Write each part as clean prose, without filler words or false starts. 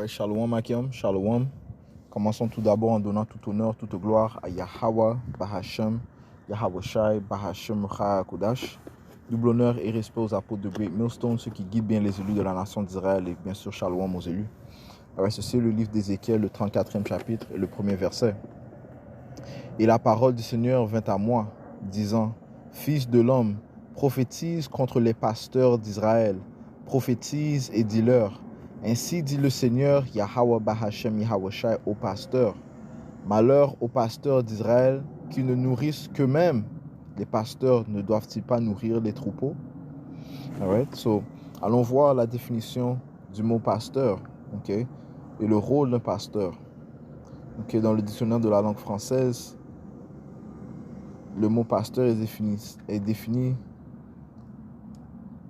Ouais, Shalom Akim, Shalom. Commençons tout d'abord en donnant tout honneur, toute gloire à Yahweh, Bahashem, Yahweh Shai, Bahashem Kodash. Double honneur et respect aux apôtres de Great Millstone, ceux qui guident bien les élus de la nation d'Israël et bien sûr Shalom aux élus. Alors, ceci est le livre d'Ézéchiel, le 34e chapitre et le premier verset. Et la parole du Seigneur vint à moi, disant, Fils de l'homme, prophétise contre les pasteurs d'Israël, prophétise et dis-leur, ainsi dit le Seigneur, Yahweh Bahashem Yahweh Shai, aux pasteurs. Malheur aux pasteurs d'Israël qui ne nourrissent qu'eux-mêmes. Les pasteurs ne doivent-ils pas nourrir les troupeaux? Alright, so, allons voir la définition du mot pasteur, ok, et le rôle d'un pasteur. Ok, dans le dictionnaire de la langue française, le mot pasteur est défini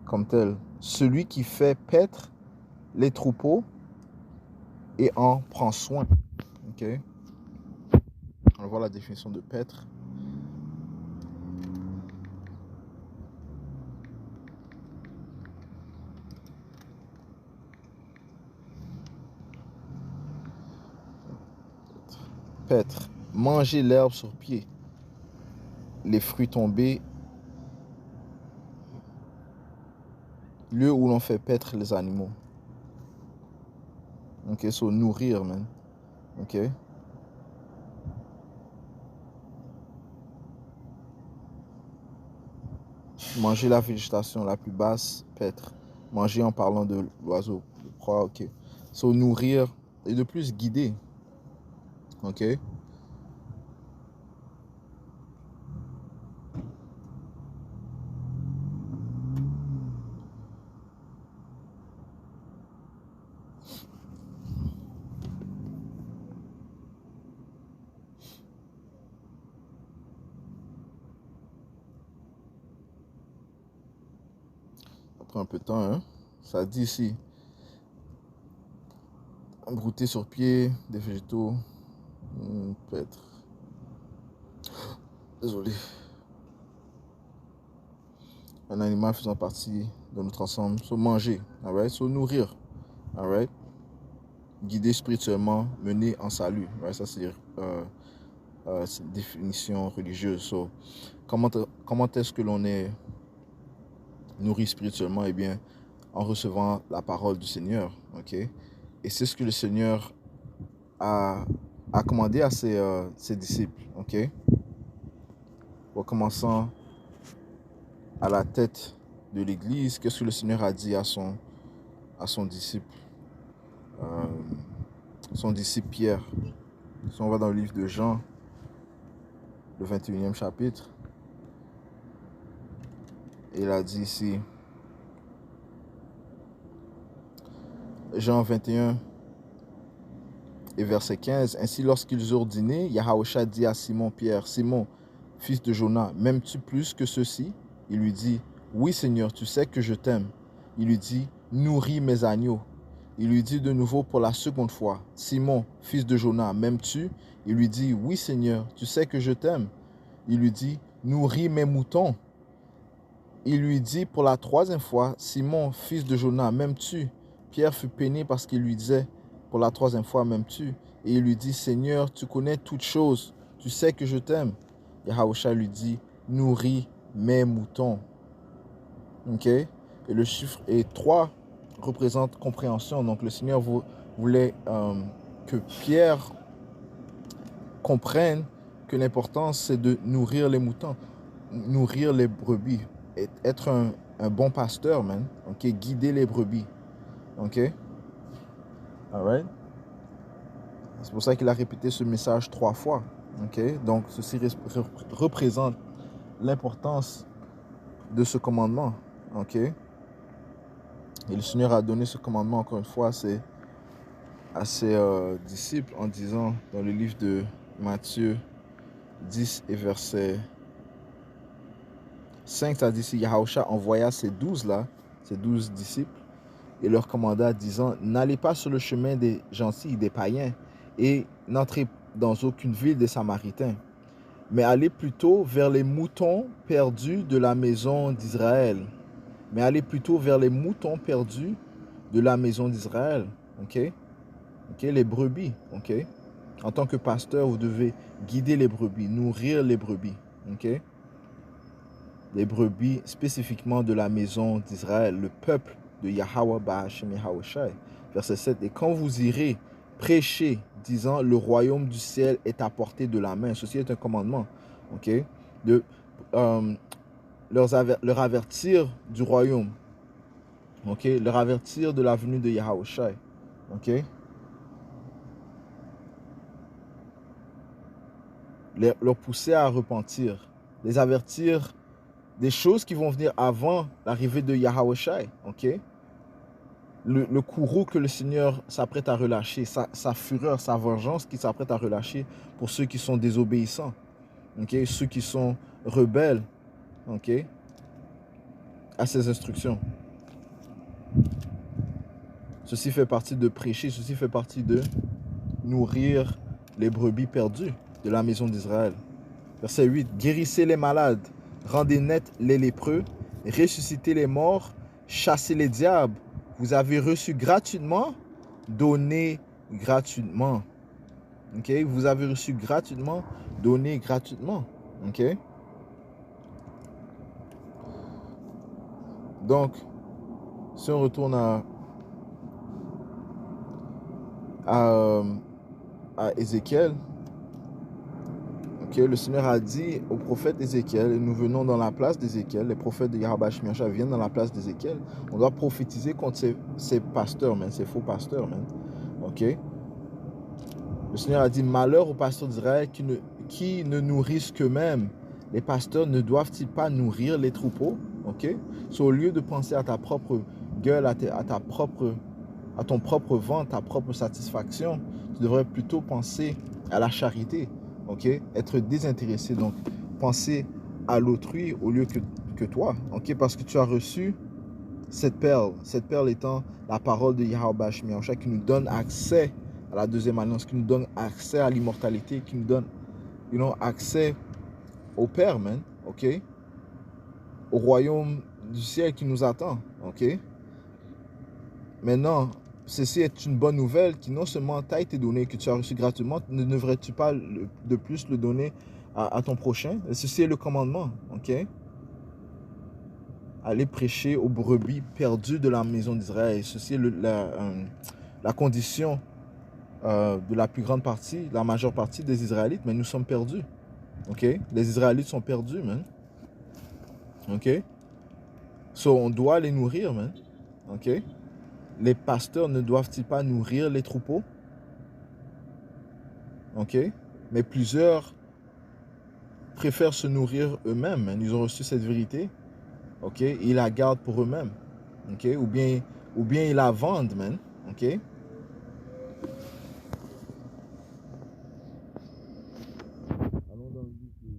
comme tel. Celui qui fait paître les troupeaux et en prend soin. Ok. On va voir la définition de paître. Paître. Manger l'herbe sur pied. Les fruits tombés. Lieu où l'on fait paître les animaux. Ok, so nourrir, man. Ok. Manger la végétation la plus basse, paître. Manger en parlant de l'oiseau, de proie, ok. So nourrir et de plus guider. Ok. Ça prend un peu de temps, hein. Ça dit ici. Brouter sur pied, des végétaux. Paître. Désolé. Un animal faisant partie de notre ensemble. So manger, alright. So nourrir, alright. Guider spirituellement, mener en salut. Right? Ça c'est une définition religieuse. So, comment est-ce que l'on est nourri spirituellement? Eh bien, en recevant la parole du Seigneur, ok. Et c'est ce que le Seigneur a commandé à ses disciples, ok. En commençant à la tête de l'Église, qu'est-ce que le Seigneur a dit à son disciple, Pierre. Si on va dans le livre de Jean, le 21e chapitre, il a dit ici, Jean 21 et verset 15, ainsi lorsqu'ils eurent dîné, Yahushua dit à Simon Pierre, Simon, fils de Jonas, m'aimes-tu plus que ceux-ci? Il lui dit, oui Seigneur, tu sais que je t'aime. Il lui dit, nourris mes agneaux. Il lui dit de nouveau pour la seconde fois, Simon, fils de Jonas, m'aimes-tu? Il lui dit, oui Seigneur, tu sais que je t'aime. Il lui dit, nourris mes moutons. Il lui dit pour la troisième fois, Simon, fils de Jonas, m'aimes-tu? Pierre fut peiné parce qu'il lui disait pour la troisième fois, m'aimes-tu? Et il lui dit, Seigneur, tu connais toutes choses, tu sais que je t'aime. Yahushua lui dit, nourris mes moutons. Ok? Et le chiffre 3 représente compréhension. Donc le Seigneur voulait que Pierre comprenne que l'important c'est de nourrir les moutons, nourrir les brebis, être un bon pasteur, man. Ok? Guider les brebis. Ok? Alright? C'est pour ça qu'il a répété ce message 3 fois. Okay? Donc, ceci représente l'importance de ce commandement. Okay? Et le Seigneur a donné ce commandement, encore une fois, à ses disciples en disant dans le livre de Matthieu 10 et verset 5, ça dit ici, Yahushua envoya ces 12 disciples, et leur commanda disant, n'allez pas sur le chemin des gentils, des païens, et n'entrez dans aucune ville des Samaritains, mais allez plutôt vers les moutons perdus de la maison d'Israël. Mais allez plutôt vers les moutons perdus de la maison d'Israël. Ok? ok? Les brebis, ok? En tant que pasteur, vous devez guider les brebis, nourrir les brebis, ok? Les brebis spécifiquement de la maison d'Israël, le peuple de Yahweh Bahashem Yahweh Shai. Verset 7. Et quand vous irez prêcher, disant le royaume du ciel est à portée de la main. Ceci est un commandement, ok? De leur avertir du royaume, ok? Leur avertir de la venue de Yahweh Shai, ok? Leur pousser à repentir, les avertir des choses qui vont venir avant l'arrivée de Yahweh Shai, ok? Le courroux que le Seigneur s'apprête à relâcher, sa fureur, sa vengeance qu'il s'apprête à relâcher pour ceux qui sont désobéissants, ok? Ceux qui sont rebelles, ok? À ses instructions. Ceci fait partie de prêcher, ceci fait partie de nourrir les brebis perdues de la maison d'Israël. Verset 8. Guérissez les malades, rendez nets les lépreux, ressuscitez les morts, chassez les diables. Vous avez reçu gratuitement, donnez gratuitement. Ok? Vous avez reçu gratuitement, donnez gratuitement. Ok? Donc, si on retourne à, à Ézéchiel, okay, le Seigneur a dit au prophète Ézéchiel, et nous venons dans la place d'Ézéchiel, les prophètes de Yahweh Shemiasha viennent dans la place d'Ézéchiel, on doit prophétiser contre ces pasteurs, ces faux pasteurs. Ok? Le Seigneur a dit, malheur aux pasteurs d'Israël qui ne nourrissent qu'eux-mêmes. Les pasteurs ne doivent-ils pas nourrir les troupeaux? Ok? So, au lieu de penser à ta propre gueule, à ton propre ventre, ta propre satisfaction, tu devrais plutôt penser à la charité. Ok? Être désintéressé, donc penser à l'autrui au lieu que toi. Ok? Parce que tu as reçu cette perle étant la parole de Yahweh Shemiasha qui nous donne accès à la deuxième alliance, qui nous donne accès à l'immortalité, qui nous donne accès au Père, ok? Au royaume du ciel qui nous attend, ok? Maintenant, ceci est une bonne nouvelle qui non seulement t'a été donnée, que tu as reçu gratuitement, ne devrais-tu pas de plus le donner à ton prochain? Ceci est le commandement, ok? Aller prêcher aux brebis perdues de la maison d'Israël. Ceci est la condition de la plus grande partie, la majeure partie des Israélites, mais nous sommes perdus. Ok? Les Israélites sont perdus, man. Ok? So, on doit les nourrir, man. Ok? Les pasteurs ne doivent-ils pas nourrir les troupeaux? Ok? Mais plusieurs préfèrent se nourrir eux-mêmes, man. Ils ont reçu cette vérité. Ok? Et ils la gardent pour eux-mêmes. Ok? Ou bien ils la vendent, man. Ok? Allons dans le livre de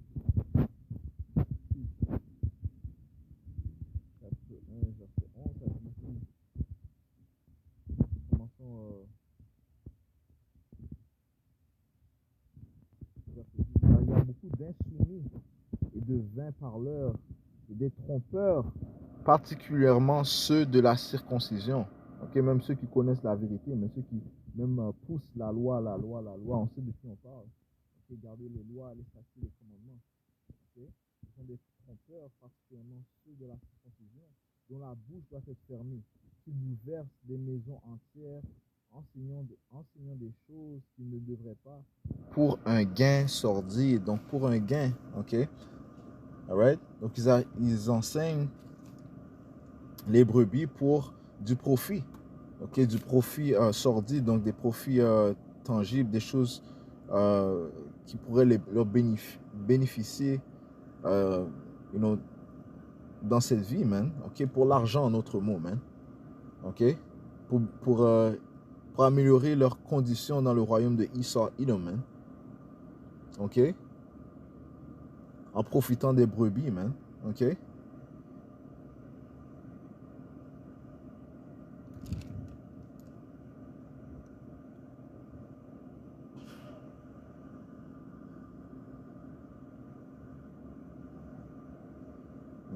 chapitre 1, verset 11 à Timothée. Commençons verset 10. Car il y a beaucoup d'insoumis et de vains parleurs et des trompeurs, particulièrement ceux de la circoncision. Ok, même ceux qui connaissent la vérité, mais ceux qui même poussent la loi, on sait de qui on parle. Ok, garder les lois, les statuts, les commandements. Ok, ce sont des trompeurs, particulièrement ceux de la circoncision, dont la bouche doit être fermée, qui bouleversent des maisons entières, enseignant des choses qu'ils ne devraient pas, pour un gain sordide. Donc pour un gain, ok. Alright? Donc ils enseignent les brebis pour du profit, ok, du profit sordide, donc des profits tangibles, des choses qui pourraient leur bénéficier you know, dans cette vie, man, ok, pour l'argent en autre mot, man, ok, pour améliorer leurs conditions dans le royaume de Esau, Edom, man, ok, en profitant des brebis, man, ok.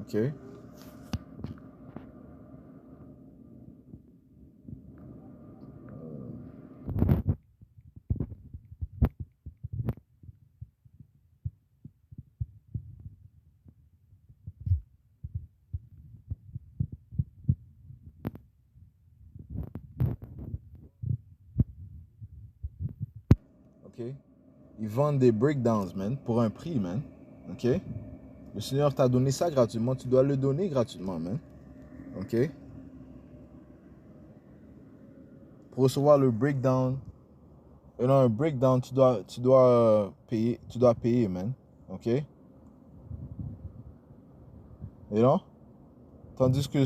Ok. ok? Ils vendent des breakdowns, man, pour un prix, man, ok? Le Seigneur t'a donné ça gratuitement, tu dois le donner gratuitement, man, ok? Pour recevoir le breakdown, non, un breakdown, tu dois payer, man, ok? Et non? Tandis que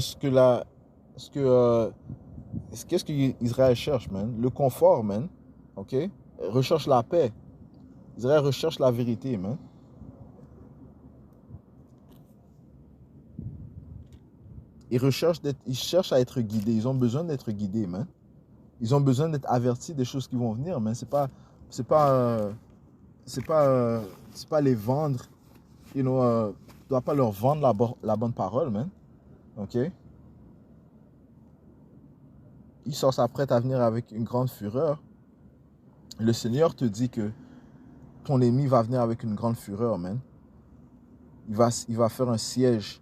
qu'est-ce que Israël cherche, man? Le confort, man, ok? Recherche la paix. Israël recherche la vérité, man. Ils cherchent à être guidés. Ils ont besoin d'être guidés, man. Ils ont besoin d'être avertis des choses qui vont venir, man. C'est pas, c'est pas, c'est pas les vendre, tu dois pas leur vendre la bonne parole, man. Ok? Ils s'apprêtent à venir avec une grande fureur. Le Seigneur te dit que ton ennemi va venir avec une grande fureur, man. Il va faire un siège,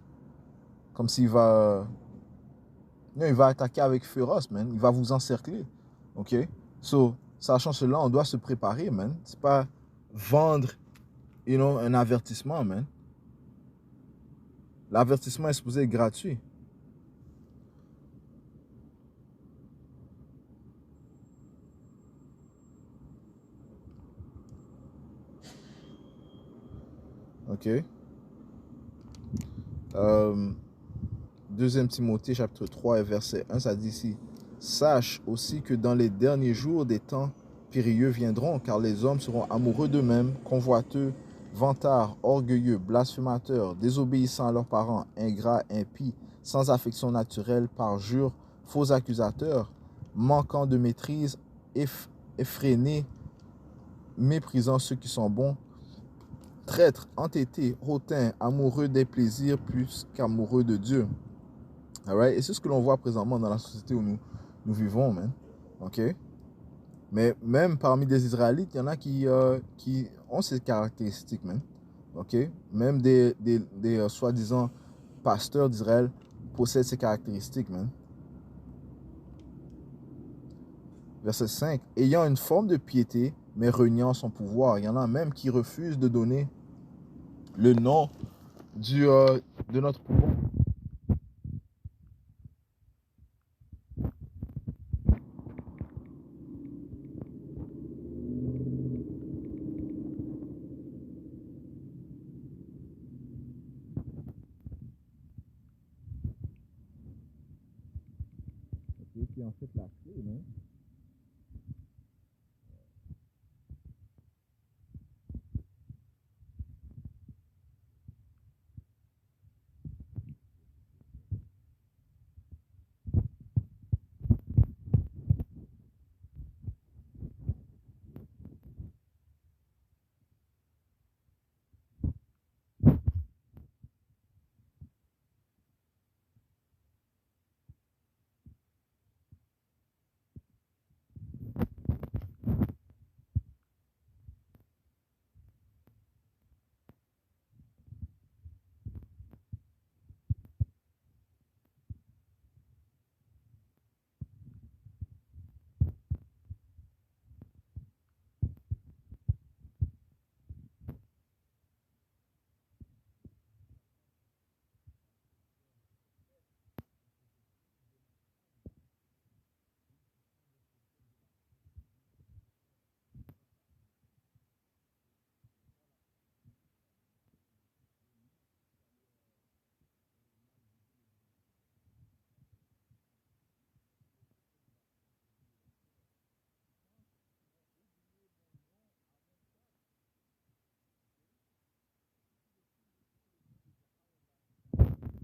comme s'il va, non, il va attaquer avec féroce, man. Il va vous encercler, ok? So, sachant cela, on doit se préparer, man. C'est pas vendre, un avertissement, man. L'avertissement est supposé être gratuit. Ok? 2 Timothée chapitre 3 et verset 1, ça dit ici, sache aussi que dans les derniers jours des temps périlleux viendront, car les hommes seront amoureux d'eux-mêmes, convoiteux, vantards, orgueilleux, blasphémateurs, désobéissants à leurs parents, ingrats, impies, sans affection naturelle, parjures, faux accusateurs, manquant de maîtrise, effrénés, méprisant ceux qui sont bons, traîtres, entêtés, hautains, amoureux des plaisirs plus qu'amoureux de Dieu. Alright? Et c'est ce que l'on voit présentement dans la société où nous vivons, man. OK? Mais même parmi des Israélites, il y en a qui ont ces caractéristiques, man. OK? Même des soi-disant pasteurs d'Israël possèdent ces caractéristiques, man. Verset 5. Ayant une forme de piété, mais reniant son pouvoir. Il y en a même qui refusent de donner le nom de notre pouvoir. Okay? Qui est en fait la clé, man.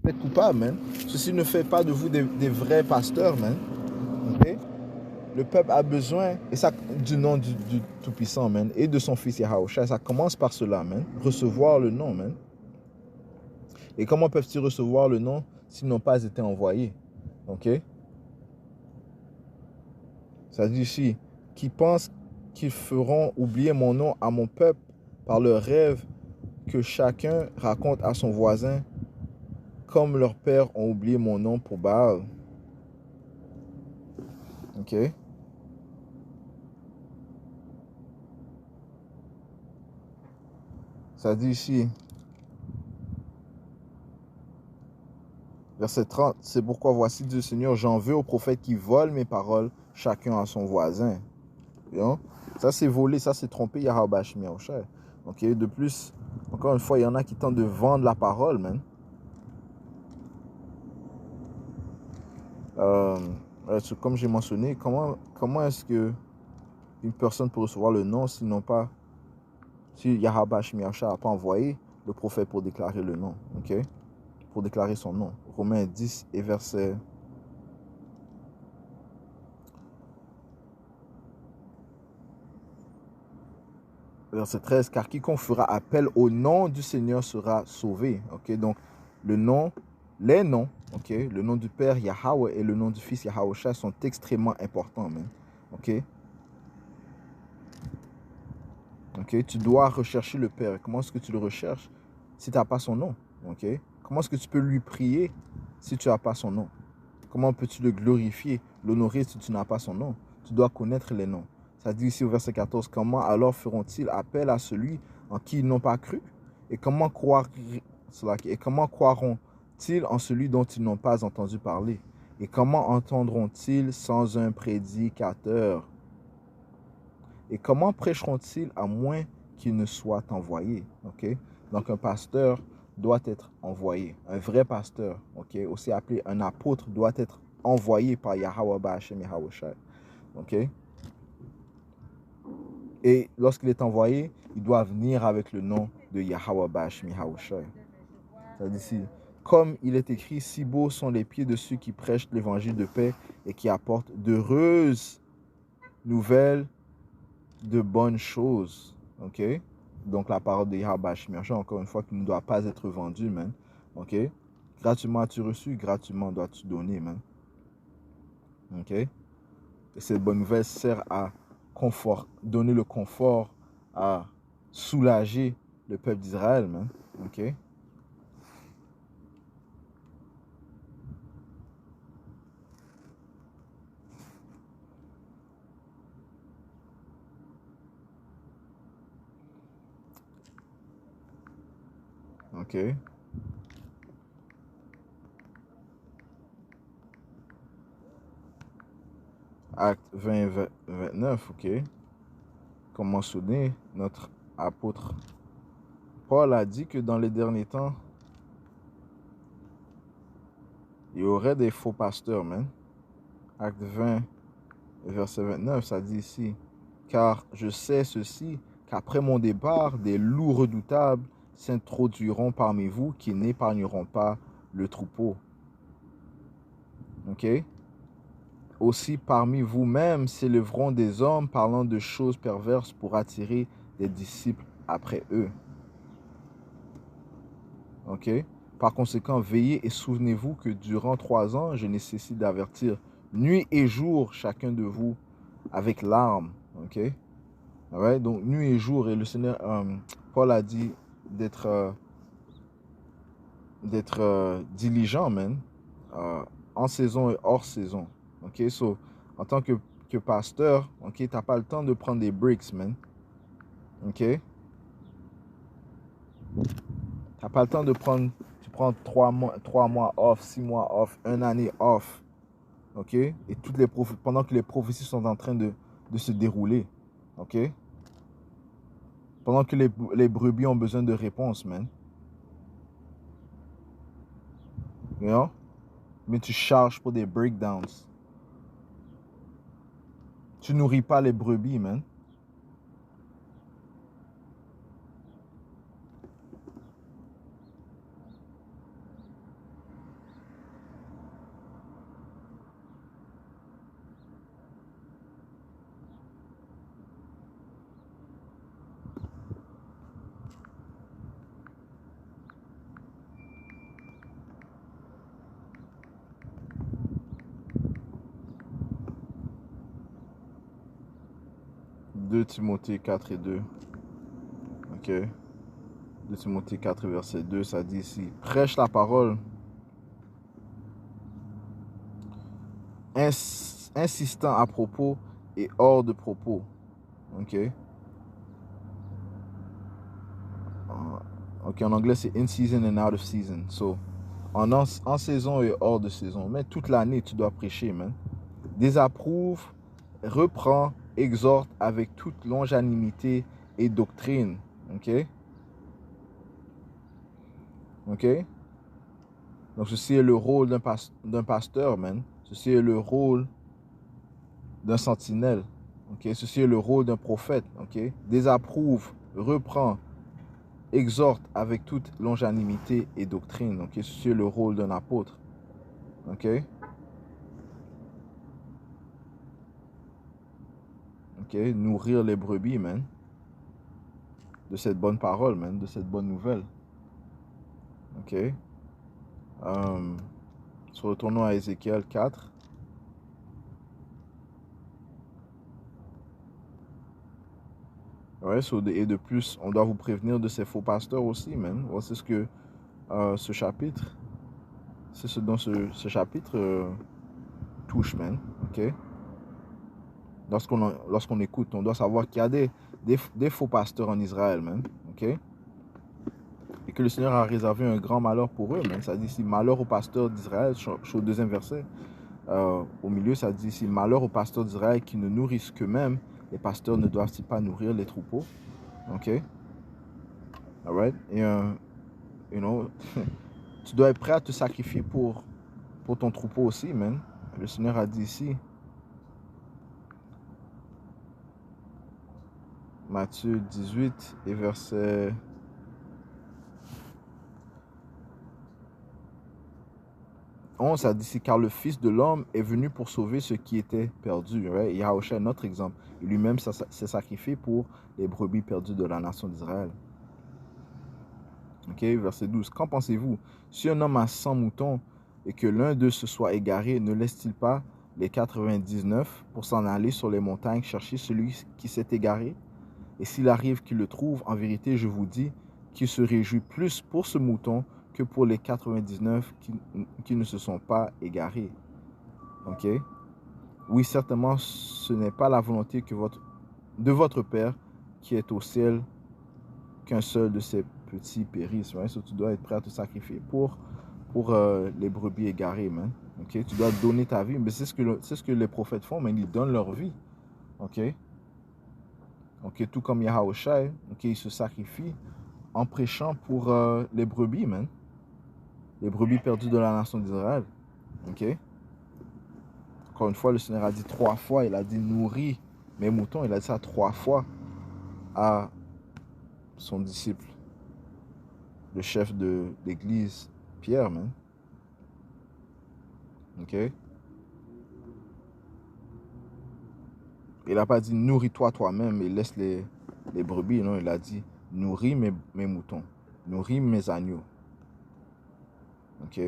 Vous êtes coupable, man. Ceci ne fait pas de vous des vrais pasteurs, man. Okay? Le peuple a besoin et ça, du nom du Tout-Puissant, man, et de son fils Yahushua. Ça commence par cela, man. Recevoir le nom, man. Et comment peuvent-ils recevoir le nom s'ils n'ont pas été envoyés? Ok? Ça dit ici, qui pensent qu'ils feront oublier mon nom à mon peuple par le rêve que chacun raconte à son voisin, comme leurs pères ont oublié mon nom pour Baal. Ok? Ça dit ici, verset 30, c'est pourquoi voici dit le Seigneur, j'en veux aux prophètes qui volent mes paroles, chacun à son voisin. You ça c'est voler, ça c'est tromper Yahweh Shemi Yahushai. Ok, de plus, encore une fois, il y en a qui tentent de vendre la parole, man. Comme j'ai mentionné, comment est-ce que une personne peut recevoir le nom sinon pas, si Yahweh Shemi Yahushai n'a pas envoyé le prophète pour déclarer le nom, ok, pour déclarer son nom. Romains 10 et verset 13, car quiconque fera appel au nom du Seigneur sera sauvé. Ok, donc le nom, les noms, ok, le nom du Père Yahweh et le nom du Fils Yahushua sont extrêmement importants, man. Ok, ok, tu dois rechercher le Père. Comment est-ce que tu le recherches si tu n'as pas son nom? Ok, comment est-ce que tu peux lui prier si tu n'as pas son nom? Comment peux-tu le glorifier, l'honorer si tu n'as pas son nom? Tu dois connaître les noms. Ça dit ici au verset 14, comment alors feront-ils appel à celui en qui ils n'ont pas cru? Et comment croiront-ils en celui dont ils n'ont pas entendu parler? Et comment entendront-ils sans un prédicateur? Et comment prêcheront-ils à moins qu'ils ne soient envoyés? Okay? Donc un pasteur doit être envoyé. Un vrai pasteur, okay? Aussi appelé un apôtre, doit être envoyé par Yahweh Ba'ashem Yahushai. Okay? Et lorsqu'il est envoyé, il doit venir avec le nom de Yahweh Ba'ashem Yahushai. Ça dit ici, comme il est écrit, si beaux sont les pieds de ceux qui prêchent l'évangile de paix et qui apportent d'heureuses nouvelles de bonnes choses. Ok? Donc la parole de Yahweh Ba'ashem Yahushai, encore une fois, qui ne doit pas être vendue, man. Ok? Gratuitement as-tu reçu, gratuitement dois-tu donner, man. Ok? Et cette bonne nouvelle sert à donner le confort, à soulager le peuple d'Israël, man. Ok? Ok? Acte 20, 29, ok? Comme mentionné, notre apôtre Paul a dit que dans les derniers temps, il y aurait des faux pasteurs, man. Acte 20, verset 29, ça dit ici, car je sais ceci, qu'après mon départ, des loups redoutables s'introduiront parmi vous qui n'épargneront pas le troupeau. Ok? Aussi parmi vous-même s'élèveront des hommes parlant de choses perverses pour attirer des disciples après eux. Ok? Par conséquent, veillez et souvenez-vous que durant 3 ans, je nécessite d'avertir nuit et jour chacun de vous avec larmes. Ok? Alright? Donc nuit et jour, et le Seigneur, Paul a dit d'être diligent, man, en saison et hors saison. Ok? So, en tant que pasteur, ok, t'as pas le temps de prendre des breaks, man. Ok? T'as pas le temps de prendre, tu prends 3 mois off, 6 mois off, 1 année off. Ok? Et pendant que les prophéties sont en train de se dérouler. Ok? Pendant que les brebis ont besoin de réponses, man. You know? Mais tu charges pour des breakdowns. Tu nourris pas les brebis, man. Deux Timothée 4 et 2. Ok? 2 Timothée 4, verset 2, ça dit ici, prêche la parole, insistant à propos et hors de propos. Ok? Ok, en anglais, c'est in season and out of season. So, en saison et hors de saison. Mais toute l'année, tu dois prêcher, man. Désapprouve, reprend, exhorte avec toute longanimité et doctrine. Ok? Ok? Donc, ceci est le rôle d'un pasteur, man. Ceci est le rôle d'un sentinelle. Ok? Ceci est le rôle d'un prophète. Ok? Désapprouve, reprend, exhorte avec toute longanimité et doctrine. Ok? Ceci est le rôle d'un apôtre. Ok? Ok? Nourrir les brebis, man. De cette bonne parole, man. De cette bonne nouvelle. Ok? Retournons à Ézéchiel 4. Ouais, et de plus, on doit vous prévenir de ces faux pasteurs aussi, man. Ouais, c'est ce que ce chapitre, c'est ce dont ce chapitre touche, man. Ok? Lorsqu'on écoute, on doit savoir qu'il y a des faux pasteurs en Israël, man. Ok? Et que le Seigneur a réservé un grand malheur pour eux, man. Ça dit ici, malheur aux pasteurs d'Israël, je suis au deuxième verset. Au milieu, ça dit ici, malheur aux pasteurs d'Israël qui ne nourrissent qu'eux-mêmes. Les pasteurs ne doivent-ils pas nourrir les troupeaux? Ok? Alright? Et, you know, tu dois être prêt à te sacrifier pour ton troupeau aussi, man. Le Seigneur a dit ici, Matthieu 18 et verset 11, ça dit ici, car le Fils de l'homme est venu pour sauver ce qui était perdu. Right? Et Yahushua est notre exemple. Lui-même s'est sacrifié pour les brebis perdues de la nation d'Israël. Ok, verset 12. Qu'en pensez-vous? Si un homme a 100 moutons et que l'un d'eux se soit égaré, ne laisse-t-il pas les 99 pour s'en aller sur les montagnes chercher celui qui s'est égaré? Et s'il arrive qu'il le trouve, en vérité, je vous dis qu'il se réjouit plus pour ce mouton que pour les 99 qui ne se sont pas égarés. Ok? Oui, certainement, ce n'est pas la volonté de votre Père qui est au ciel qu'un seul de ces petits périsse. Right? So, tu dois être prêt à te sacrifier pour les brebis égarées, man. Ok? Tu dois donner ta vie. Mais c'est ce que les prophètes font, mais ils donnent leur vie. Ok? Ok, tout comme Yahushua, ok, il se sacrifie en prêchant pour les brebis, man. Les brebis perdues de la nation d'Israël. Ok? Encore une fois, le Seigneur a dit 3 fois, il a dit nourris mes moutons, il a dit ça 3 fois à son disciple, le chef de l'église, Pierre, man. Ok? Il n'a pas dit nourris-toi toi-même et laisse les brebis, non, il a dit nourris mes moutons, nourris mes agneaux. Ok?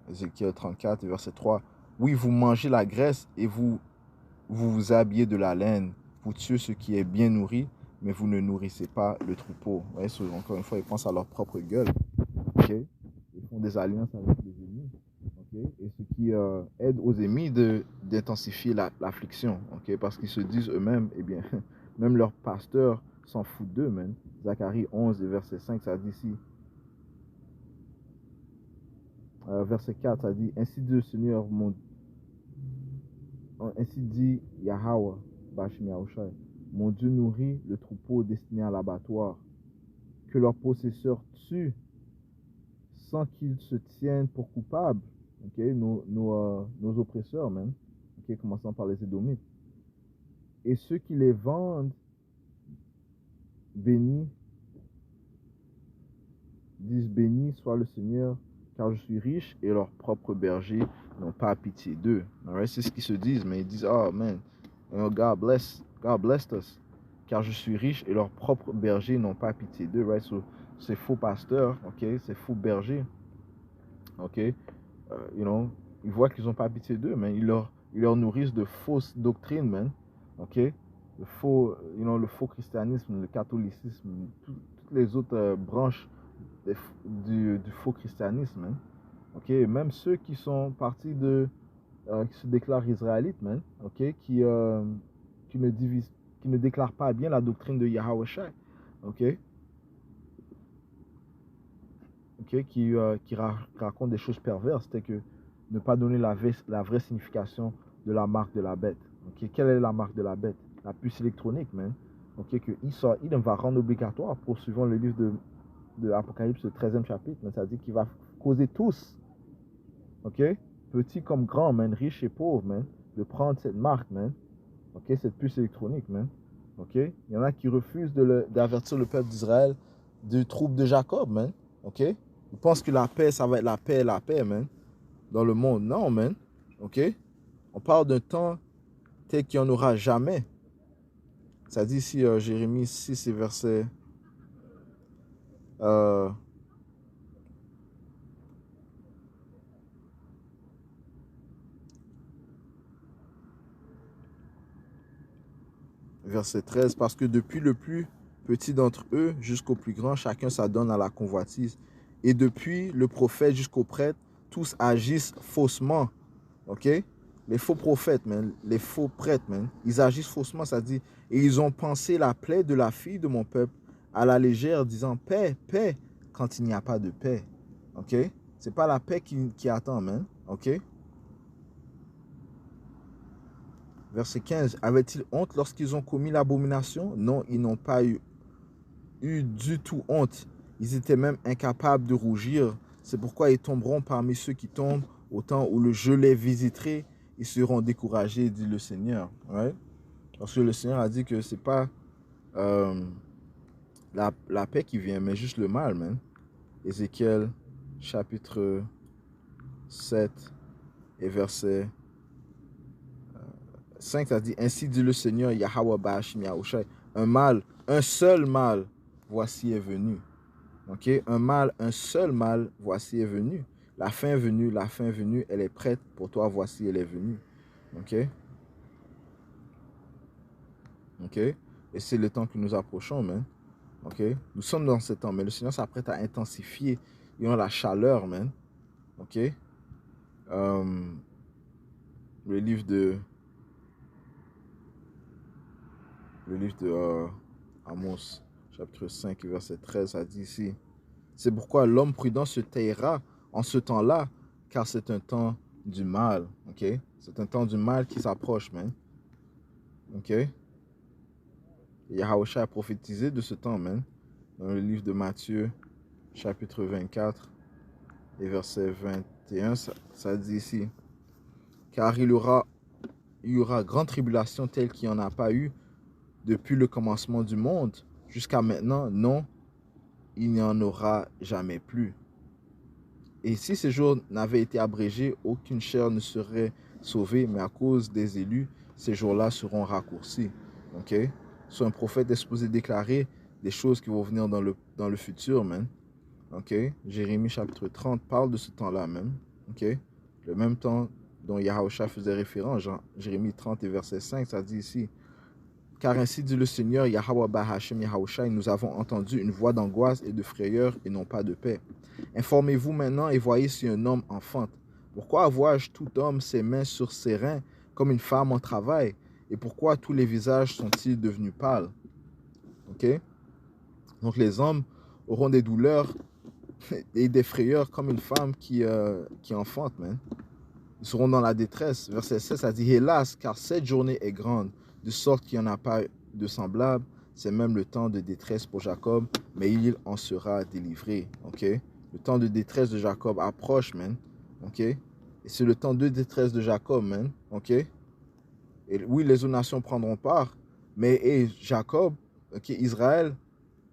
Ézéchiel 34, verset 3. Oui, vous mangez la graisse et vous habillez de la laine, vous tuez ce qui est bien nourri, mais vous ne nourrissez pas le troupeau. Ouais, encore une fois, ils pensent à leur propre gueule. Okay? Ils font des alliances avec les ennemis. Okay? Et ce qui aide aux ennemis d'intensifier l'affliction. Okay? Parce qu'ils se disent eux-mêmes, eh bien, même leur pasteur s'en fout d'eux, man. Zacharie 11, verset 5, ça dit ici. Verset 4, ça dit, ainsi dit le Seigneur, ainsi dit Yahweh, Bashim Yahushua, mon Dieu nourrit le troupeau destiné à l'abattoir, que leurs possesseurs tuent sans qu'ils se tiennent pour coupables. Okay? Nos oppresseurs, même. Okay? Commençant par les Édomites. Et ceux qui les vendent, bénis, disent béni soit le Seigneur, car je suis riche et leurs propres bergers n'ont pas pitié d'eux. Right? C'est ce qu'ils se disent, mais ils disent, oh man, God blessed us, car je suis riche et leurs propres bergers n'ont pas pitié d'eux. Right? So, ces faux pasteurs, okay? Ces faux bergers, okay? You know, ils voient qu'ils n'ont pas pitié d'eux, mais ils leur nourrissent de fausses doctrines, man. Ok? Le faux christianisme, le catholicisme, toutes les autres branches du faux christianisme, man. Ok? Même ceux qui sont partis qui se déclarent israélites, man. Ok? Qui ne déclarent pas bien la doctrine de Yahushua. Ok? okay, qui raconte des choses perverses, c'est que ne pas donner la vraie signification de la marque de la bête. Okay? Quelle est la marque de la bête? La puce électronique, man. Okay? Que il va rendre obligatoire, poursuivant le livre de Apocalypse, le 13e chapitre, mais ça dit qu'il va causer tous, okay? Petit comme grand, man, riche et pauvre, man, de prendre cette marque, man. Okay? Cette puce électronique, man. Okay? Il y en a qui refusent d'avertir le peuple d'Israël du trouble de Jacob, man. Okay? Ils pensent que la paix, ça va être la paix, man, dans le monde. Non, man. OK? On parle d'un temps tel qu'il n'y en aura jamais. Ça dit ici, Jérémie 6 et verset... verset 13. Parce que depuis le plus petit d'entre eux jusqu'au plus grand, chacun s'adonne à la convoitise. Et depuis le prophète jusqu'au prêtre, tous agissent faussement. OK? Les faux prophètes, man, les faux prêtres, man, ils agissent faussement, ça dit. Et ils ont pensé la plaie de la fille de mon peuple à la légère, disant paix, paix, quand il n'y a pas de paix. OK? C'est pas la paix qui attend, man. OK? Verset 15. Avaient-ils honte lorsqu'ils ont commis l'abomination? Non, ils n'ont pas eu du tout honte. Ils étaient même incapables de rougir. C'est pourquoi ils tomberont parmi ceux qui tombent au temps où le je les visiterai. Ils seront découragés, dit le Seigneur. Ouais? Parce que le Seigneur a dit que c'est pas la paix qui vient, mais juste le mal, man. Ézéchiel chapitre 7 et verset 5, ça dit, ainsi dit le Seigneur, Yahweh Ba'ashim Yahushai, un seul mal, voici est venu. Ok, un seul mal, voici est venu. La fin est venue, elle est prête pour toi, voici elle est venue. Ok. Ok. Et c'est le temps que nous approchons, man. Ok. Nous sommes dans ce temps, mais le Seigneur s'apprête à intensifier, la chaleur, man. Ok. Le livre de Amos, chapitre 5, verset 13, ça dit ici, c'est pourquoi l'homme prudent se taira en ce temps-là, car c'est un temps du mal, ok? C'est un temps du mal qui s'approche, man. Ok? Yahushua a prophétisé de ce temps, man, dans le livre de Matthieu, chapitre 24, et verset 21, ça dit ici, car il y aura grande tribulation telle qu'il n'y en a pas eu depuis le commencement du monde jusqu'à maintenant, non, il n'y en aura jamais plus. Et si ces jours n'avaient été abrégés, aucune chair ne serait sauvée, mais à cause des élus, ces jours-là seront raccourcis. Ok? So, un prophète est supposé déclarer des choses qui vont venir dans le futur, man. Ok? Jérémie chapitre 30 parle de ce temps-là même. Ok? Le même temps dont Yahushua faisait référence, Jérémie 30 et verset 5, ça dit ici, car ainsi dit le Seigneur, Yahweh Bahashem Yahushai, nous avons entendu une voix d'angoisse et de frayeur et non pas de paix. Informez-vous maintenant et voyez si un homme enfante. Pourquoi vois-je tout homme ses mains sur ses reins comme une femme en travail? Et pourquoi tous les visages sont-ils devenus pâles? Ok? Donc les hommes auront des douleurs et des frayeurs comme une femme qui enfante, man. Ils seront dans la détresse. Verset 16, ça dit, hélas, car cette journée est grande, de sorte qu'il n'y en a pas de semblable. C'est même le temps de détresse pour Jacob, mais il en sera délivré. Ok? Le temps de détresse de Jacob approche, man. Ok? Et c'est le temps de détresse de Jacob, man. Ok? Et oui, les autres nations prendront part, mais Jacob, ok, Israël,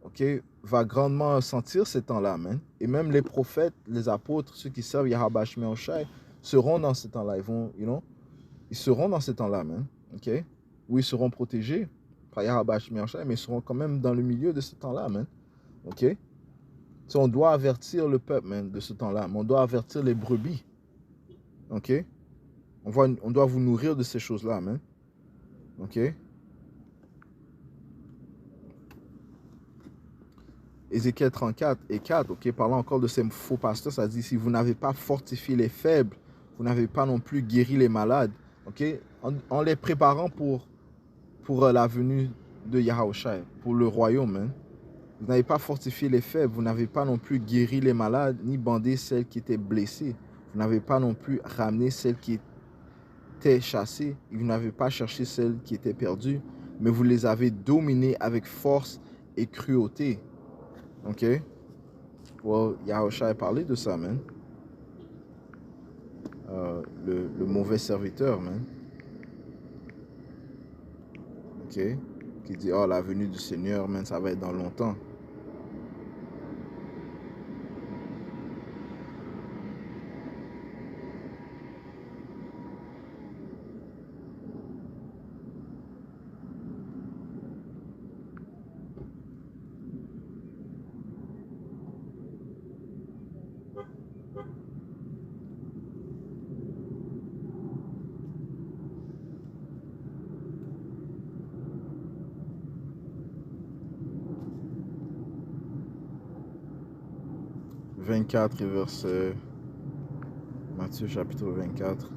ok, va grandement sentir ces temps-là, man. Et même les prophètes, les apôtres, ceux qui servent Yahweh Shemel Shai, seront dans ce temps-là. Ils seront dans ce temps-là, man. Ok? Oui, ils seront protégés par Yahweh Shemel Shai, mais ils seront quand même dans le milieu de ce temps-là, man. Ok? So, on doit avertir le peuple, man, de ce temps-là. Mais on doit avertir les brebis. Ok? On doit vous nourrir de ces choses-là, man. Ok? Ézéchiel 34 et 4, ok, parlant encore de ces faux pasteurs, ça dit, si vous n'avez pas fortifié les faibles, vous n'avez pas non plus guéri les malades, ok, en les préparant pour la venue de Yahushua, pour le royaume, hein. Vous n'avez pas fortifié les faibles. Vous n'avez pas non plus guéri les malades, ni bandé celles qui étaient blessées. Vous n'avez pas non plus ramené celles qui étaient chassées. Et vous n'avez pas cherché celles qui étaient perdues. Mais vous les avez dominées avec force et cruauté. OK? Well, Yahushua a parlé de ça, man. Le mauvais serviteur, man. OK? Qui dit, oh, la venue du Seigneur, man, ça va être dans longtemps. « 24 et verset... Matthieu chapitre 24.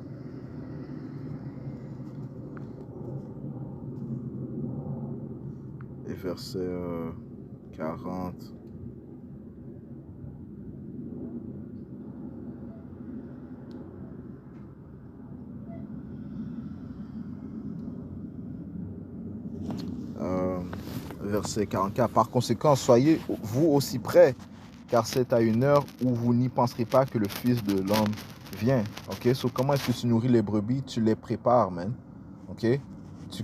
Et verset 40. Verset 44. Par conséquent, soyez vous aussi prêts, car c'est à une heure où vous n'y penserez pas que le Fils de l'homme vient. Ok, so comment est-ce que tu nourris les brebis? Tu les prépares, man. Ok,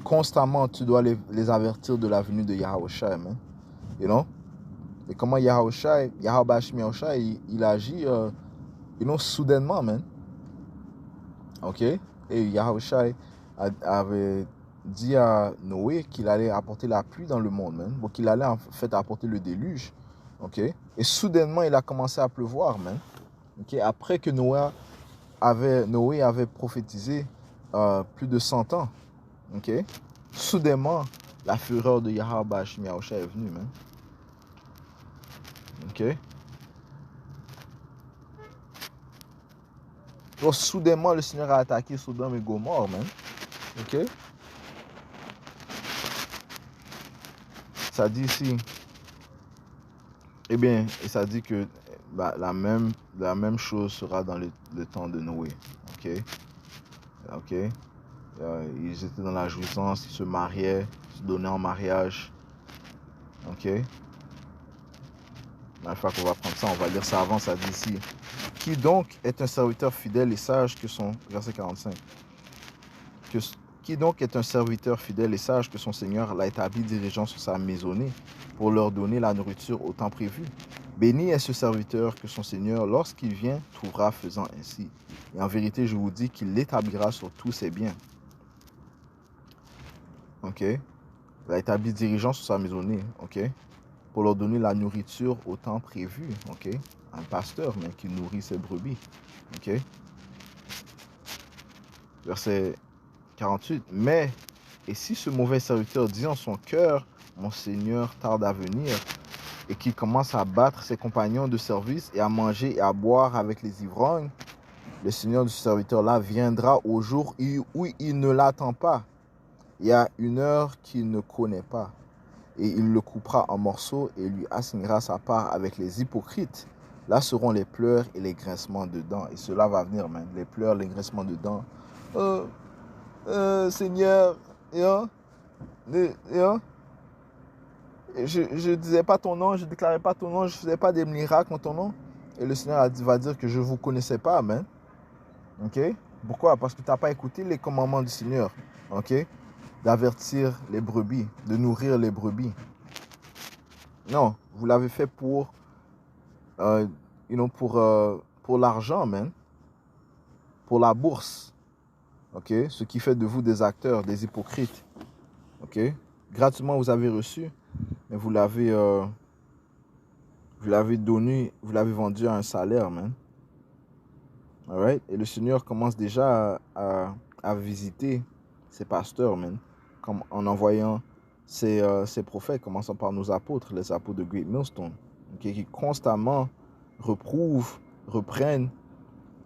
constamment, tu dois les avertir de la venue de Yahushua, man. You know? Et comment Yahushua, il agit, soudainement, man. Ok, et Yahushua avait dit à Noé qu'il allait apporter la pluie dans le monde, man. Donc, il allait en fait apporter le déluge. Ok, et soudainement, il a commencé à pleuvoir, man. Ok, après que Noé avait prophétisé plus de 100 ans. Ok, soudainement, la fureur de Yahweh Yahushua est venue, man. Ok. Donc, soudainement, le Seigneur a attaqué Sodome et Gomorrhe, man. Ok. Ça dit ici, eh bien, ça dit que la même chose sera dans le temps de Noé. Ok. Ok. Ils étaient dans la jouissance, ils se mariaient, ils se donnaient en mariage. Ok. La fois qu'on va prendre ça, on va lire ça avant, ça dit ici. Qui donc est un serviteur fidèle et sage que son... Verset 45. Qui donc est un serviteur fidèle et sage que son Seigneur l'a établi dirigeant sur sa maisonnée pour leur donner la nourriture au temps prévu. Béni est ce serviteur que son Seigneur, lorsqu'il vient, trouvera faisant ainsi. Et en vérité, je vous dis qu'il l'établira sur tous ses biens. Ok. Il l'a établi dirigeant sur sa maisonnée. Ok. Pour leur donner la nourriture au temps prévu. Ok. Un pasteur, mais qui nourrit ses brebis. Ok. Verset 48. Mais, et si ce mauvais serviteur dit en son cœur, mon Seigneur tarde à venir, et qu'il commence à battre ses compagnons de service et à manger et à boire avec les ivrognes, le Seigneur de ce serviteur-là viendra au jour où il ne l'attend pas. Il y a une heure qu'il ne connaît pas. Et il le coupera en morceaux et lui assignera sa part avec les hypocrites. Là seront les pleurs et les grincements de dents. Et cela va venir, man. Les pleurs, les grincements de dents. Seigneur, je disais pas ton nom, je déclarais pas ton nom, je faisais pas des miracles en ton nom. Et le Seigneur va dire que je vous connaissais pas, amen. Ok? Pourquoi? Parce que tu n'as pas écouté les commandements du Seigneur. Ok? D'avertir les brebis, de nourrir les brebis. Non, vous l'avez fait pour l'argent, man. Pour la bourse. Ok? Ce qui fait de vous des acteurs, des hypocrites. Ok? Gratuitement, vous avez reçu, mais vous l'avez donné, vous l'avez vendu à un salaire, man. Alright? Et le Seigneur commence déjà à visiter ses pasteurs, man. Comme en envoyant ses prophètes, commençant par nos apôtres, les apôtres de Great Millstone, okay, qui constamment reprennent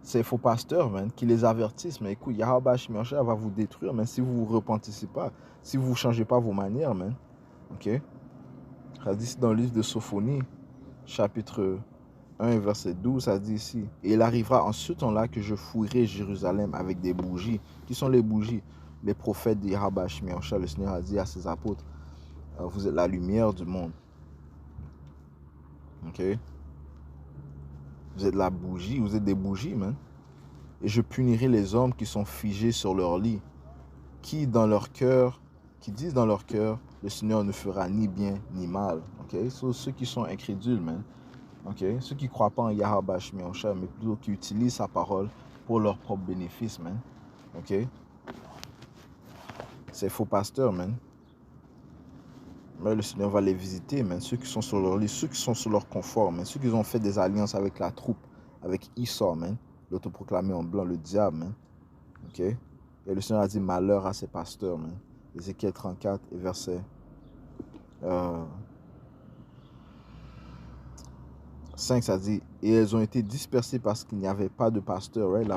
ces faux pasteurs, man, qui les avertissent. Mais écoute, Yahweh Shemashah va vous détruire, mais si vous ne vous repentissez pas, si vous ne changez pas vos manières, man. Ok? Ça dit ici dans le livre de Sophonie, chapitre 1, verset 12, ça dit ici. Et il arrivera en ce temps-là que je fouillerai Jérusalem avec des bougies. Qui sont les bougies? Les prophètes de Yahweh Shemiyahushua. Le Seigneur a dit à ses apôtres, vous êtes la lumière du monde. Ok? Vous êtes la bougie, vous êtes des bougies, man. Et je punirai les hommes qui sont figés sur leur lit, qui dans leur cœur, qui disent dans leur cœur, le Seigneur ne fera ni bien ni mal. Ok? So, ceux qui sont incrédules, man. Ok? Ceux qui ne croient pas en Yahweh Shemiyahushua, mais plutôt qui utilisent sa parole pour leur propre bénéfice, man. Ok? C'est faux pasteurs, man. Mais le Seigneur va les visiter, man. Ceux qui sont sur leur lit, ceux qui sont sur leur confort, man. Ceux qui ont fait des alliances avec la troupe, avec Esau, man. L'autoproclamé en blanc, le diable, man. Ok? Et le Seigneur a dit malheur à ces pasteurs, man. Ézéchiel 34 et verset 5, ça dit, et elles ont été dispersées parce qu'il n'y avait pas de pasteur, right? La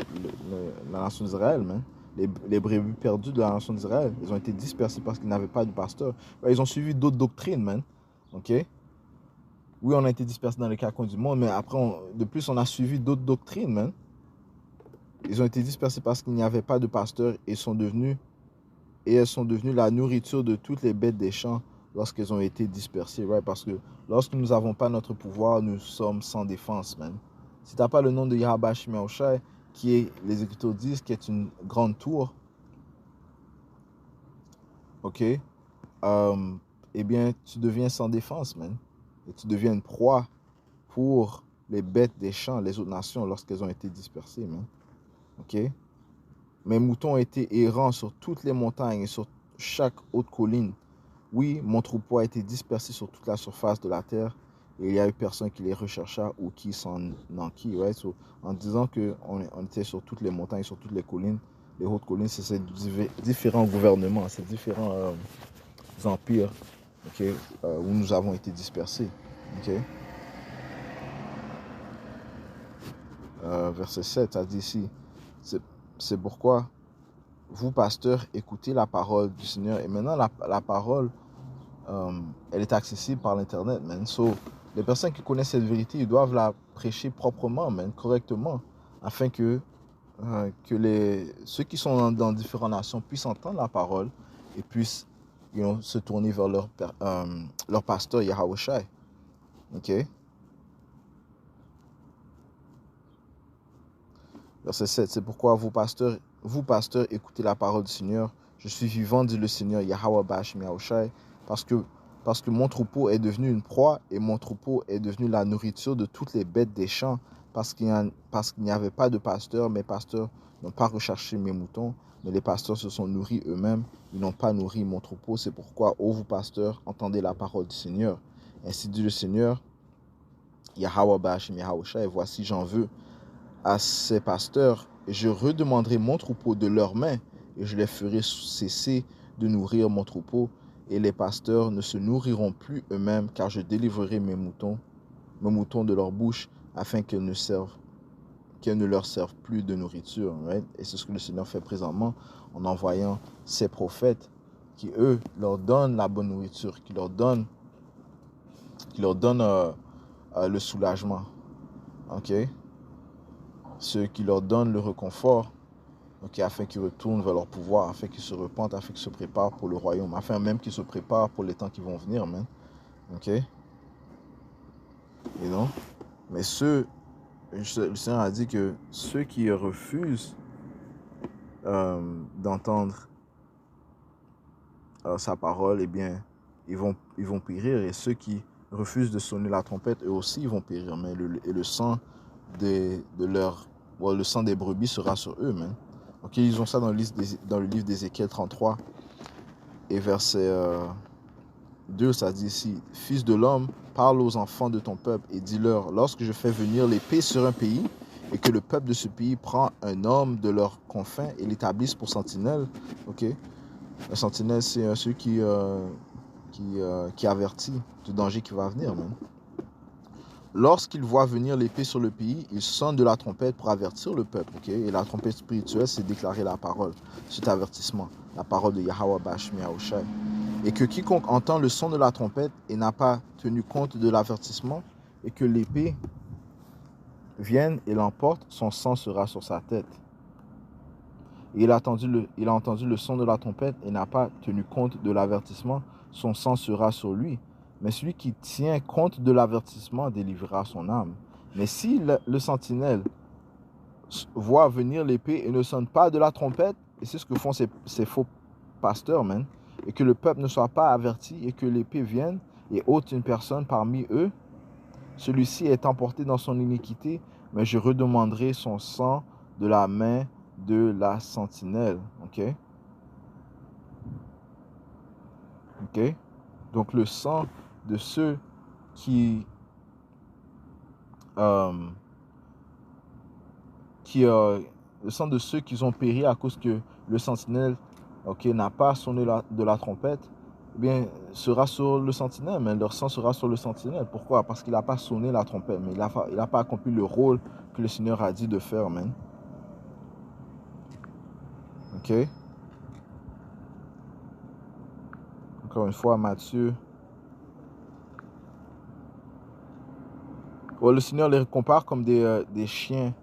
nation d'Israël, man. Les brebis perdues de la nation d'Israël, ils ont été dispersés parce qu'ils n'avaient pas de pasteur. Right? Ils ont suivi d'autres doctrines, man. Ok? Oui, on a été dispersés dans les quatre coins du monde, mais après, de plus, on a suivi d'autres doctrines, man. Ils ont été dispersés parce qu'il n'y avait pas de pasteur et elles sont devenues la nourriture de toutes les bêtes des champs lorsqu'elles ont été dispersées, right? Parce que lorsque nous n'avons pas notre pouvoir, nous sommes sans défense, man. Si tu n'as pas le nom de Yahweh Shemiyahushua, qui est, les Écritures disent, qui est une grande tour, ok, eh bien, tu deviens sans défense, man. Et tu deviens une proie pour les bêtes des champs, les autres nations, lorsqu'elles ont été dispersées, man. Ok? Mes moutons ont été errants sur toutes les montagnes et sur chaque haute colline. Oui, mon troupeau a été dispersé sur toute la surface de la terre et il y a eu personne qui les rechercha ou qui s'en enquit. Right? So, en disant qu'on était sur toutes les montagnes, sur toutes les collines, les hautes collines, c'est ces différents gouvernements, ces différents empires, okay, où nous avons été dispersés. Okay? Verset 7, ça dit ici, c'est pourquoi vous, pasteurs, écoutez la parole du Seigneur. Et maintenant, la parole, elle est accessible par l'Internet, man. So, les personnes qui connaissent cette vérité, ils doivent la prêcher proprement, man, correctement, afin que ceux qui sont dans différentes nations puissent entendre la parole et puissent se tourner vers leur pasteur Yahawashi. Ok? Verset 7, c'est pourquoi vous, pasteurs, écoutez la parole du Seigneur. Je suis vivant, dit le Seigneur Yahweh Shemiyahushua, parce que mon troupeau est devenu une proie et mon troupeau est devenu la nourriture de toutes les bêtes des champs, parce qu'il n'y avait pas de pasteur. Mes pasteurs n'ont pas recherché mes moutons, mais les pasteurs se sont nourris eux-mêmes. Ils n'ont pas nourri mon troupeau. C'est pourquoi, ô vous pasteurs, entendez la parole du Seigneur. Ainsi dit le Seigneur Yahweh Shemiyahushua, et voici j'en veux à ces pasteurs, et je redemanderai mon troupeau de leurs mains, et je les ferai cesser de nourrir mon troupeau, et les pasteurs ne se nourriront plus eux-mêmes, car je délivrerai mes moutons de leur bouche, afin qu'elles ne leur servent plus de nourriture. Right? Et c'est ce que le Seigneur fait présentement, en envoyant ses prophètes, qui eux leur donnent la bonne nourriture, qui leur donnent le soulagement. Ok? Ceux qui leur donnent le réconfort, okay, afin qu'ils retournent vers leur pouvoir, afin qu'ils se repentent, afin qu'ils se préparent pour le royaume, afin même qu'ils se préparent pour les temps qui vont venir, man. Ok? You know? Mais le Seigneur a dit que ceux qui refusent d'entendre sa parole, eh bien, ils vont périr. Et ceux qui refusent de sonner la trompette, eux aussi, ils vont périr. Mais le sang le sang des brebis sera sur eux, man. Ok, ils ont ça dans le livre d'Ézéchiel 33 et verset 2, ça dit ici, « Fils de l'homme, parle aux enfants de ton peuple et dis-leur, lorsque je fais venir l'épée sur un pays et que le peuple de ce pays prend un homme de leurs confins et l'établisse pour sentinelle. » Ok, un sentinelle, c'est celui qui avertit du danger qui va venir, man. Lorsqu'il voit venir l'épée sur le pays, il sonne de la trompette pour avertir le peuple. Okay? Et la trompette spirituelle, c'est déclarer la parole, cet avertissement, la parole de Yahweh Shemiyahushua. Et que quiconque entend le son de la trompette et n'a pas tenu compte de l'avertissement, et que l'épée vienne et l'emporte, son sang sera sur sa tête. Et il a entendu le son de la trompette et n'a pas tenu compte de l'avertissement, son sang sera sur lui. Mais celui qui tient compte de l'avertissement délivrera son âme. Mais si le sentinelle voit venir l'épée et ne sonne pas de la trompette, et c'est ce que font ces faux pasteurs, man, et que le peuple ne soit pas averti et que l'épée vienne et ôte une personne parmi eux, celui-ci est emporté dans son iniquité, mais je redemanderai son sang de la main de la sentinelle. OK? OK? Donc le sang de ceux qui le sang de ceux qui ont péri à cause que le sentinelle, OK, n'a pas sonné de la trompette, eh bien, sera sur le sentinelle, mais leur sang sera sur le sentinelle. Pourquoi? Parce qu'il n'a pas sonné la trompette, mais il n'a pas accompli le rôle que le Seigneur a dit de faire, man. OK? Encore une fois, Matthieu. Oh, le Seigneur les compare comme des chiens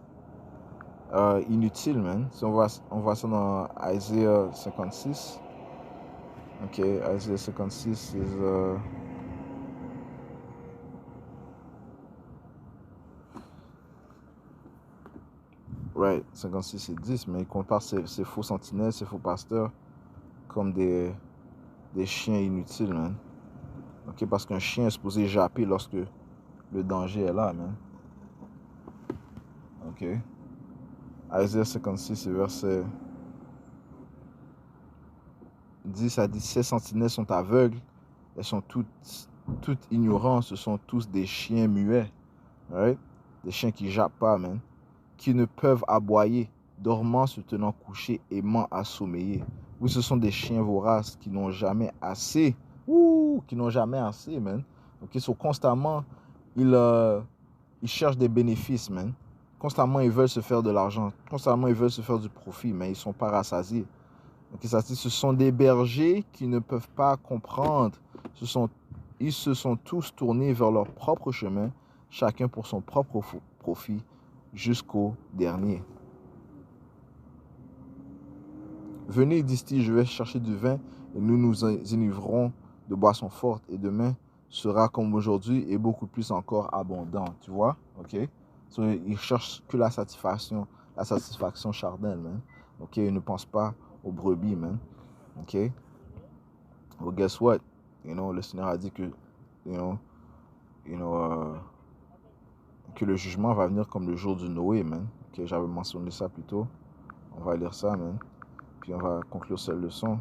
inutiles, man. Si on voit ça dans Isaiah 56. OK, Isaiah 56 is... right, 56 et 10, mais il compare ces faux sentinelles, ces faux pasteurs comme des chiens inutiles, man. OK, parce qu'un chien est supposé japper lorsque le danger est là, man. OK. Isaiah 56, verset 10, ça dit, ces sentinelles sont aveugles, elles sont toutes ignorantes, ce sont tous des chiens muets, right? Des chiens qui jappent pas, man, qui ne peuvent aboyer, dormant, se tenant couchés, aimant à sommeiller. Oui, ce sont des chiens voraces qui n'ont jamais assez, man. Donc, ils sont constamment, ils cherchent des bénéfices, man. Constamment, ils veulent se faire de l'argent. Constamment, ils veulent se faire du profit, mais ils ne sont pas rassasiés. Donc, ce sont des bergers qui ne peuvent pas comprendre. Ils se sont tous tournés vers leur propre chemin, chacun pour son propre profit, jusqu'au dernier. Venez, disent-ils, je vais chercher du vin et nous nous enivrerons de boissons fortes et demain sera comme aujourd'hui et beaucoup plus encore abondant. Tu vois? OK? So, ils cherchent que la satisfaction charnelle, man. OK? Ils ne pensent pas aux brebis, man. OK? Well, guess what? Le Seigneur a dit que, que le jugement va venir comme le jour du Noé, man. OK? J'avais mentionné ça plus tôt. On va lire ça, man. Puis on va conclure cette leçon.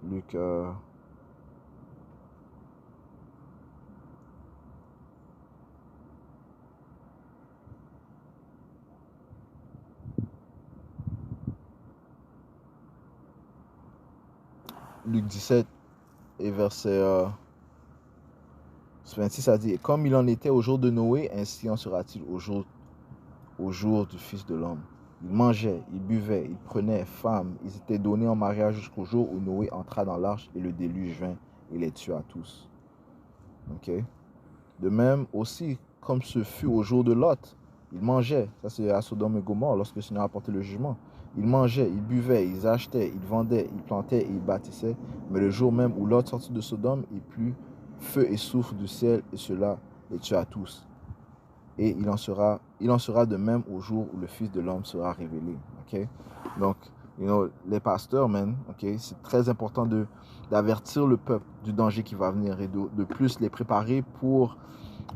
Luc... Luc 17 et verset 26, ça dit, comme il en était au jour de Noé, ainsi en sera-t-il au jour du Fils de l'homme. Ils mangeaient, ils buvaient, ils prenaient femmes, ils étaient donnés en mariage jusqu'au jour où Noé entra dans l'arche et le déluge vint et les tua tous. OK? De même aussi, comme ce fut au jour de Lot, ils mangeaient, ça c'est à Sodome et Gomorrhe, lorsque le Seigneur a apporté le jugement. Ils mangeaient, ils buvaient, ils achetaient, ils vendaient, ils plantaient et ils bâtissaient. Mais le jour même où Lot sortit de Sodome, il plut feu et soufre du ciel et cela les tua tous. Et il en sera de même au jour où le Fils de l'homme sera révélé. Okay? Donc, les pasteurs, man, okay, c'est très important d'avertir le peuple du danger qui va venir et de plus les préparer pour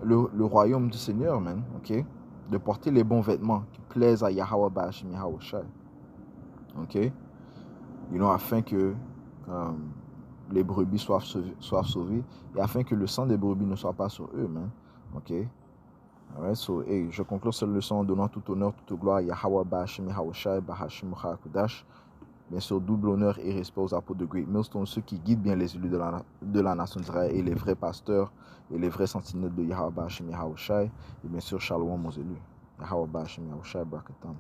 le royaume du Seigneur, man. Okay? De porter les bons vêtements qui plaisent à Yahweh Ba'ashim Yahweh Shai. OK? Afin que les brebis soient sauvées et afin que le sang des brebis ne soit pas sur eux, man. OK? Alright, so, hey, je conclue cette leçon en donnant tout honneur, toute gloire à Yahweh Ba'ashim Yahweh Shai, Ba'ashim Kudash. Bien sûr, double honneur et respect aux apôtres de Great Millstone, ceux qui guident bien les élus de la nation d'Israël et les vrais pasteurs et les vrais sentinelles de Yahweh Ba'ashim Yahweh Shai. Et bien sûr, shalom aux élus. Yahweh Ba'ashim Yahweh Shai, Brakatam.